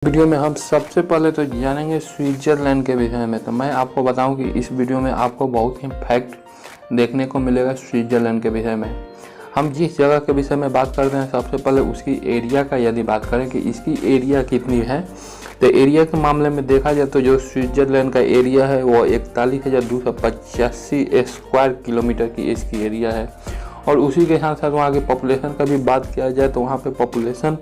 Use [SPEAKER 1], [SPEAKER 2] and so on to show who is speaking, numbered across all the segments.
[SPEAKER 1] Video में हम सबसे पहले तो जानेंगे स्विट्ज़रलैंड के विषय में। तो मैं आपको बताऊं कि इस वीडियो में आपको बहुत ही फैक्ट देखने को मिलेगा स्विट्ज़रलैंड के विषय में। हम जिस जगह के विषय में बात करते हैं सबसे पहले उसकी एरिया का यदि बात करें कि इसकी एरिया कितनी है, तो एरिया के मामले में देखा जाए तो जो स्विट्ज़रलैंड का एरिया है वो 41,285 स्क्वायर किलोमीटर की इसकी एरिया है। और उसी के साथ साथ वहाँ की पॉपुलेशन का भी बात किया जाए तो वहाँ पे पॉपुलेशन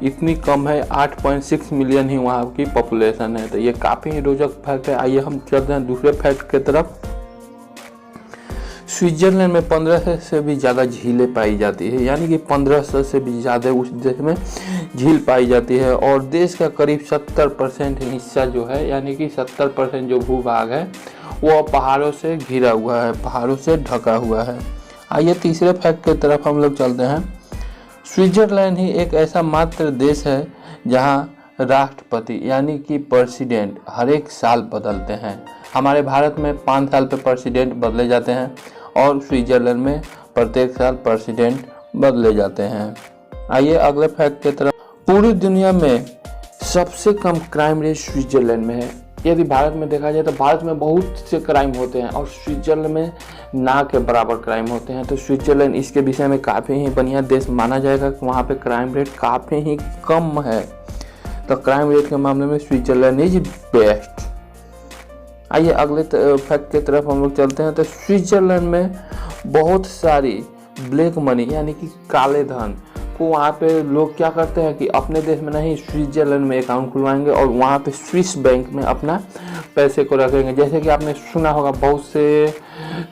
[SPEAKER 1] इतनी कम है, 8.6 मिलियन ही वहाँ की पॉपुलेशन है। तो ये काफ़ी रोचक फैक्ट है। आइए हम चलते हैं दूसरे फैक्ट की तरफ। स्विट्ज़रलैंड में 1500 से भी ज़्यादा झीलें पाई जाती है, यानी कि 1500 से भी ज़्यादा उस देश में झील पाई जाती है। और देश का करीब 70% हिस्सा जो है, यानी कि 70% जो भूभाग है वो पहाड़ों से घिरा हुआ है, पहाड़ों से ढका हुआ है। आइए तीसरे फैक्ट की तरफ हम लोग चलते हैं। स्विट्ज़रलैंड ही एक ऐसा मात्र देश है जहां राष्ट्रपति यानी कि प्रेसिडेंट हर एक साल बदलते हैं। हमारे भारत में 5 साल पे प्रेसिडेंट बदले जाते हैं और स्विट्ज़रलैंड में प्रत्येक साल प्रेसिडेंट बदले जाते हैं। आइए अगले फैक्ट की तरफ। पूरी दुनिया में सबसे कम क्राइम रेट स्विट्ज़रलैंड में है। यदि भारत में देखा जाए तो भारत में बहुत से क्राइम होते हैं और स्विट्ज़रलैंड में ना के बराबर क्राइम होते हैं। तो स्विट्ज़रलैंड इसके विषय में काफ़ी ही बढ़िया देश माना जाएगा कि वहाँ पे क्राइम रेट काफ़ी ही कम है। तो क्राइम रेट के मामले में स्विट्ज़रलैंड इज बेस्ट। आइए अगले फैक्ट की तरफ हम लोग चलते हैं। तो स्विट्ज़रलैंड में बहुत सारी ब्लैक मनी यानी कि काले धन को वहाँ पे लोग क्या करते हैं कि अपने देश में नहीं स्विट्ज़रलैंड में अकाउंट खुलवाएंगे और वहाँ पे स्विस बैंक में अपना पैसे को रखेंगे। जैसे कि आपने सुना होगा, बहुत से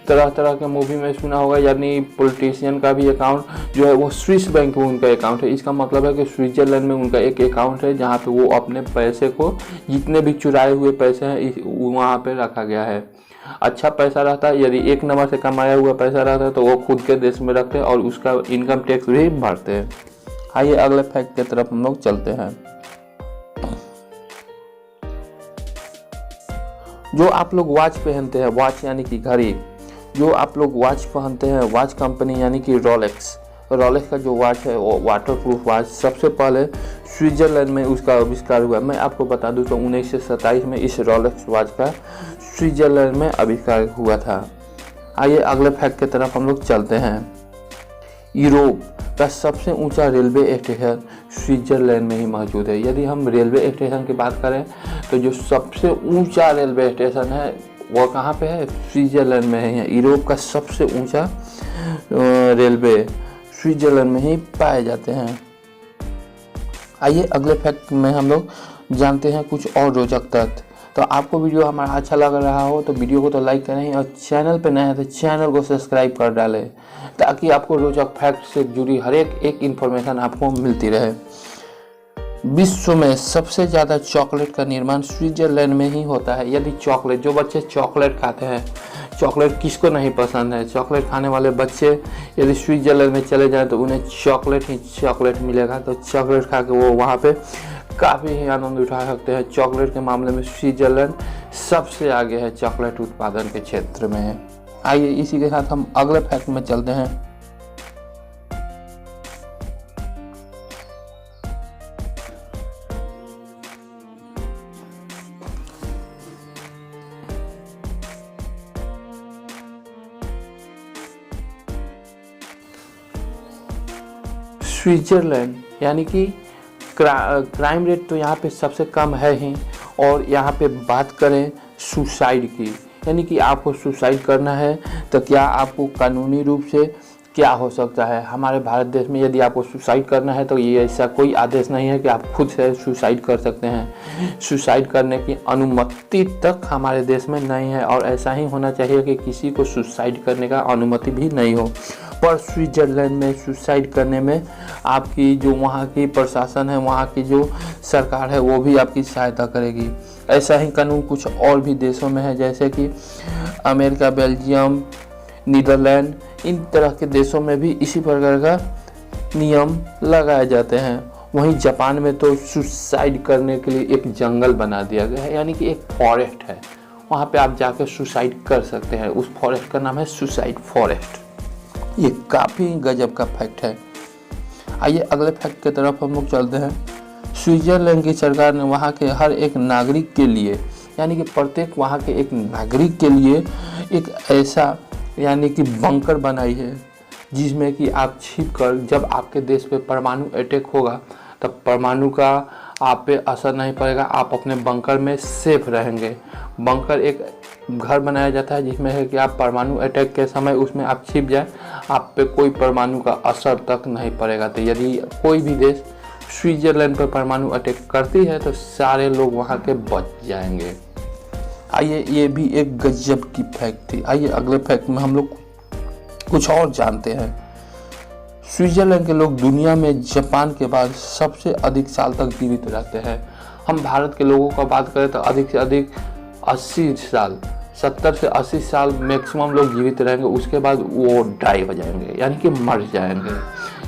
[SPEAKER 1] तरह तरह के मूवी में सुना होगा, यानी पॉलिटिशियन का भी अकाउंट जो है वो स्विस बैंक में उनका अकाउंट है। इसका मतलब है कि स्विट्ज़रलैंड में उनका एक अकाउंट है जहाँ पे वो अपने पैसे को, जितने भी चुराए हुए पैसे हैं वहाँ पे रखा गया है। अच्छा पैसा रहता है, यदि एक नंबर से कमाया हुआ पैसा रहता है तो वो खुद के देश में रखते हैं और उसका इनकम टैक्स भी भरते हैं। आइए अगले फैक्ट की तरफ हम लोग चलते हैं। जो आप लोग वॉच पहनते हैं, वॉच यानी कि घड़ी, जो आप लोग वॉच पहनते हैं, वॉच कंपनी यानी कि रोलेक्स का जो वॉच है वो वाटरप्रूफ वॉच सबसे पहले स्विट्ज़रलैंड में उसका आविष्कार हुआ। मैं आपको बता दूं तो 1927 में इस रोलेक्स वॉच का स्विट्ज़रलैंड में आविष्कार हुआ था। आइए अगले फैक्ट की तरफ हम लोग चलते हैं। यूरोप का सबसे ऊंचा रेलवे स्टेशन स्विट्ज़रलैंड में ही मौजूद है। यदि हम रेलवे स्टेशन की बात करें तो जो सबसे ऊंचा रेलवे स्टेशन है वो कहाँ पे है? स्विट्ज़रलैंड में है। यूरोप का सबसे ऊंचा रेलवे स्विट्ज़रलैंड में ही पाए जाते हैं। आइए अगले फैक्ट में हम लोग जानते हैं कुछ और रोचक तथ्य। तो आपको वीडियो हमारा अच्छा लग रहा हो तो वीडियो को तो लाइक करें और चैनल पे नए हैं तो चैनल को सब्सक्राइब कर डालें ताकि आपको रोचक फैक्ट से जुड़ी हर एक इन्फॉर्मेशन आपको मिलती रहे। विश्व में सबसे ज़्यादा चॉकलेट का निर्माण स्विट्ज़रलैंड में ही होता है। यदि चॉकलेट, जो बच्चे चॉकलेट खाते हैं, चॉकलेट किसको नहीं पसंद है, चॉकलेट खाने वाले बच्चे यदि स्विट्ज़रलैंड में चले जाएं तो उन्हें चॉकलेट ही चॉकलेट मिलेगा। तो चॉकलेट खा के वो वहाँ पे काफ़ी ही आनंद उठा सकते हैं। चॉकलेट के मामले में स्विट्ज़रलैंड सबसे आगे है चॉकलेट उत्पादन के क्षेत्र में। आइए इसी के साथ हम अगले फैक्ट में चलते हैं। स्विट्ज़रलैंड यानी कि क्राइम रेट तो यहाँ पे सबसे कम है ही। और यहाँ पे बात करें सुसाइड की, यानी कि आपको सुसाइड करना है तो क्या आपको कानूनी रूप से क्या हो सकता है? हमारे भारत देश में यदि आपको सुसाइड करना है तो ये ऐसा कोई आदेश नहीं है कि आप खुद से सुसाइड कर सकते हैं। सुसाइड करने की अनुमति तक हमारे देश में नहीं है और ऐसा ही होना चाहिए कि किसी को सुसाइड करने का अनुमति भी नहीं हो। पर स्विट्ज़रलैंड में सुसाइड करने में आपकी जो वहाँ की प्रशासन है, वहाँ की जो सरकार है वो भी आपकी सहायता करेगी। ऐसा ही कानून कुछ और भी देशों में है, जैसे कि अमेरिका, बेल्जियम, नीदरलैंड, इन तरह के देशों में भी इसी प्रकार का नियम लगाए जाते हैं। वहीं जापान में तो सुसाइड करने के लिए एक जंगल बना दिया गया है, यानी कि एक फॉरेस्ट है, वहाँ पे आप जाकर सुसाइड कर सकते हैं। उस फॉरेस्ट का नाम है सुसाइड फॉरेस्ट। ये काफ़ी गजब का फैक्ट है। आइए अगले फैक्ट की तरफ हम लोग चलते हैं। स्विट्जरलैंड की सरकार ने वहाँ के हर एक नागरिक के लिए, यानी कि प्रत्येक वहाँ के एक नागरिक के लिए एक ऐसा यानी कि बंकर बनाई है, जिसमें कि आप छिप कर जब आपके देश पे परमाणु अटैक होगा तब परमाणु का आप पे असर नहीं पड़ेगा, आप अपने बंकर में सेफ रहेंगे। बंकर एक घर बनाया जाता है जिसमें है कि आप परमाणु अटैक के समय उसमें आप छिप जाए, आप पे कोई परमाणु का असर तक नहीं पड़ेगा। तो यदि कोई भी देश स्विट्जरलैंड पर परमाणु अटैक करती है तो सारे लोग वहाँ के बच जाएंगे। आइए, ये भी एक गजब की फैक्ट थी। आइए अगले फैक्ट में हम लोग कुछ और जानते हैं। स्विट्जरलैंड के लोग दुनिया में जापान के बाद सबसे अधिक साल तक जीवित रहते हैं। हम भारत के लोगों का बात करें तो अधिक से अधिक 80 साल, 70 से 80 साल मैक्सिमम लोग जीवित रहेंगे, उसके बाद वो डाई हो जाएंगे, यानी कि मर जाएंगे।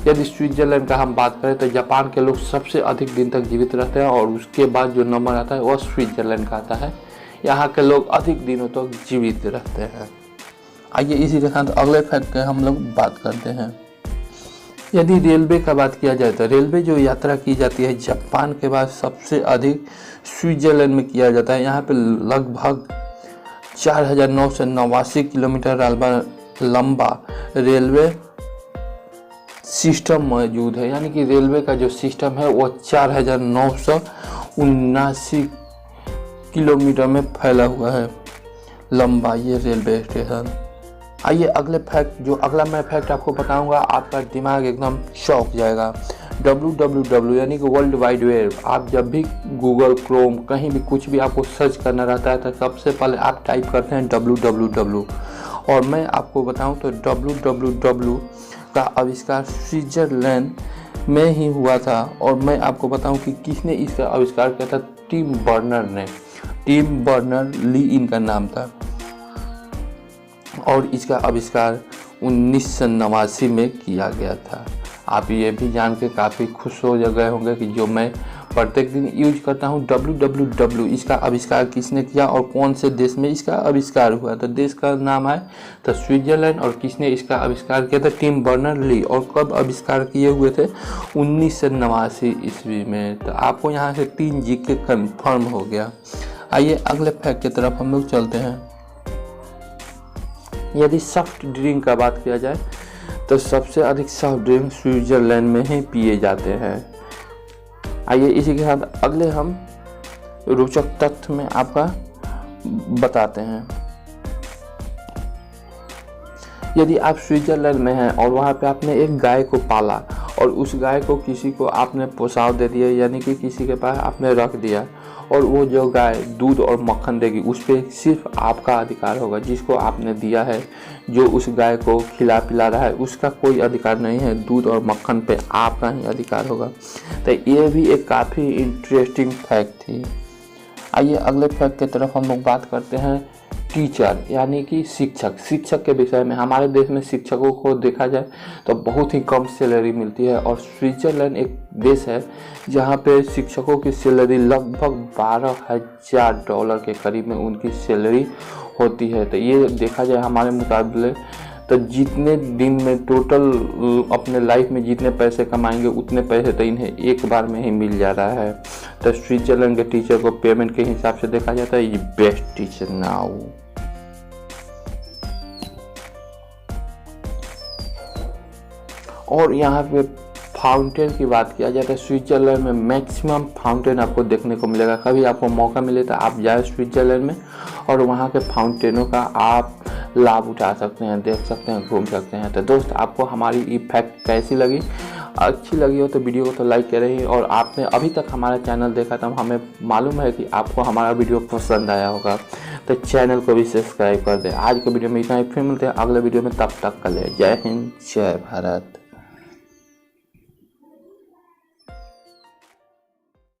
[SPEAKER 1] यदि स्विट्जरलैंड का हम बात करें तो जापान के लोग सबसे अधिक दिन तक जीवित रहते हैं और उसके बाद जो नंबर आता है वह स्विट्जरलैंड का आता है। यहाँ के लोग अधिक दिनों तक जीवित रहते हैं। आइए इसी के साथ अगले फैक्ट के हम लोग बात करते हैं। यदि रेलवे का बात किया जाए तो रेलवे जो यात्रा की जाती है जापान के बाद सबसे अधिक स्विट्जरलैंड में किया जाता है। यहाँ पे लगभग 4989 किलोमीटर लंबा रेलवे सिस्टम मौजूद है, यानी कि रेलवे का जो सिस्टम है वो 4979 किलोमीटर में फैला हुआ है लंबा ये रेलवे स्टेशन। आइए अगले फैक्ट, जो अगला मैं फैक्ट आपको बताऊंगा, आपका दिमाग एकदम चौंक जाएगा। www यानी कि वर्ल्ड वाइड वेब। आप जब भी गूगल क्रोम कहीं भी कुछ भी आपको सर्च करना रहता है तो सबसे पहले आप टाइप करते हैं www। और मैं आपको बताऊं तो www का आविष्कार स्विट्जरलैंड में ही हुआ था। और मैं आपको बताऊं कि किसने इसका आविष्कार किया था, टिम बर्नर ने। टिम बर्नर ली इनका नाम था और इसका आविष्कार 1989 में किया गया था। आप ये भी जान के काफ़ी खुश हो गए होंगे कि जो मैं प्रत्येक दिन यूज करता हूँ www, इसका आविष्कार किसने किया और कौन से देश में इसका आविष्कार हुआ। तो देश का नाम है तो स्विट्जरलैंड, और किसने इसका आविष्कार किया था, टिम बर्नर ली। और कब आविष्कार किए हुए थे, 1989 ईस्वी में। तो आपको यहाँ से 3 जीके कन्फर्म हो गया। आइए अगले फैक्ट की तरफ हम लोग चलते हैं। यदि सॉफ्ट ड्रिंक का बात किया जाए तो सबसे अधिक सॉफ्ट ड्रिंक स्विट्जरलैंड में ही पिए जाते हैं। आइए इसी के साथ अगले हम रोचक तथ्य में आपका बताते हैं। यदि आप स्विट्जरलैंड में हैं और वहाँ पे आपने एक गाय को पाला और उस गाय को किसी को आपने पोसाव दे दिया, यानी कि किसी के पास आपने रख दिया, और वो जो गाय दूध और मक्खन देगी उस पर सिर्फ आपका अधिकार होगा, जिसको आपने दिया है, जो उस गाय को खिला पिला रहा है उसका कोई अधिकार नहीं है, दूध और मक्खन पे आपका ही अधिकार होगा। तो ये भी एक काफ़ी इंटरेस्टिंग फैक्ट थी। आइए अगले फैक्ट की तरफ हम लोग बात करते हैं। टीचर यानी कि शिक्षक के विषय में। हमारे देश में शिक्षकों को देखा जाए तो बहुत ही कम सैलरी मिलती है, और स्विट्जरलैंड एक देश है जहाँ पे शिक्षकों की सैलरी लगभग $12,000 के करीब में उनकी सैलरी होती है। तो ये देखा जाए हमारे मुकाबले तो जितने दिन में टोटल अपने लाइफ में जितने पैसे कमाएंगे उतने पैसे तो इन्हें एक बार में ही मिल जा रहा है। तो स्विट्जरलैंड के टीचर को पेमेंट के हिसाब से देखा जाता है ये बेस्ट टीचर नाउ। और यहाँ पे फाउंटेन की बात किया जाए तो स्विट्जरलैंड में मैक्सिमम फाउंटेन आपको देखने को मिलेगा। कभी आपको मौका मिले तो आप जाए स्विट्जरलैंड में और वहाँ के फाउंटेनों का आप लाभ उठा सकते हैं, देख सकते हैं, घूम सकते हैं। तो दोस्त आपको हमारी ये फैक्ट कैसी लगी? अच्छी लगी हो तो वीडियो को तो लाइक करें, और आपने अभी तक हमारा चैनल देखा तो हमें मालूम है कि आपको हमारा वीडियो पसंद आया होगा, तो चैनल को भी सब्सक्राइब कर दें। आज के वीडियो में इतना ही, फिर मिलते हैं अगले वीडियो में, तब तक के लिए जय हिंद जय भारत।